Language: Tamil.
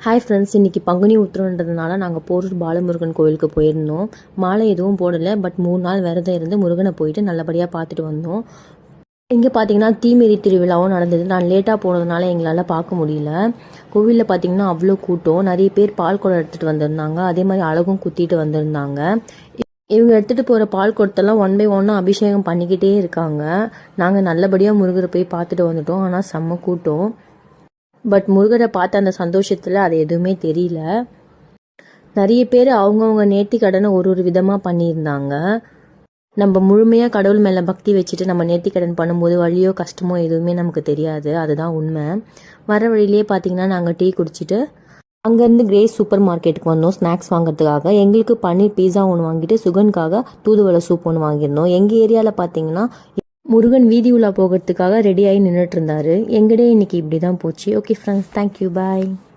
ஹாய் ஃப்ரெண்ட்ஸ், இன்றைக்கி பங்குனி உத்திரன்றதுனால நாங்கள் போரூர் பாலமுருகன் கோயிலுக்கு போயிருந்தோம். மாலை எதுவும் போடலை, பட் 3 நாள் விரதம் இருந்து முருகனை போயிட்டு நல்லபடியாக பார்த்துட்டு வந்தோம். இங்கே பார்த்தீங்கன்னா தீமிதி திருவிழாவும் நடந்தது. நான் லேட்டாக போனதுனால எங்களால் பார்க்க முடியல. கோவிலில் பார்த்தீங்கன்னா அவ்வளோ கூட்டம், நிறைய பேர் பால் குடம் எடுத்துகிட்டு வந்திருந்தாங்க. அதே மாதிரி அழகும் குத்திட்டு வந்திருந்தாங்க. இவங்க எடுத்துகிட்டு போகிற பால் குடத்தெல்லாம் 1 by 1 அபிஷேகம் பண்ணிக்கிட்டே இருக்காங்க. நாங்கள் நல்லபடியாக முருகரை போய் பார்த்துட்டு வந்துட்டோம். ஆனால் செம்ம கூட்டம். பட் முருகரை பார்த்த அந்த சந்தோஷத்தில் அது எதுவுமே தெரியல. நிறைய பேர் அவங்கவுங்க நேர்த்தி கடனை ஒரு விதமாக பண்ணியிருந்தாங்க. நம்ம முழுமையாக கடவுள் மேலே பக்தி வச்சுட்டு நம்ம நேர்த்தி கடன் பண்ணும்போது வழியோ கஷ்டமோ எதுவுமே நமக்கு தெரியாது. அதுதான் உண்மை. வர வழியிலே பார்த்தீங்கன்னா நாங்கள் டீ குடிச்சிட்டு அங்கேருந்து கிரேஸ் சூப்பர் மார்க்கெட்டுக்கு வந்தோம் ஸ்நாக்ஸ் வாங்கிறதுக்காக. எங்களுக்கு பன்னீர் பீஸா ஒன்று வாங்கிட்டு சுகனுக்காக தூதுவளை சூப் ஒன்று வாங்கியிருந்தோம். எங்கள் ஏரியாவில் பார்த்தீங்கன்னா முருகன் வீதி உலா போகிறதுக்காக ரெடியாகி நின்றுட்டு இருந்தாரு. எங்கடே இன்னைக்கு இப்படி தான் போச்சு. ஓகே ஃப்ரெண்ட்ஸ், தேங்க்யூ, பாய்.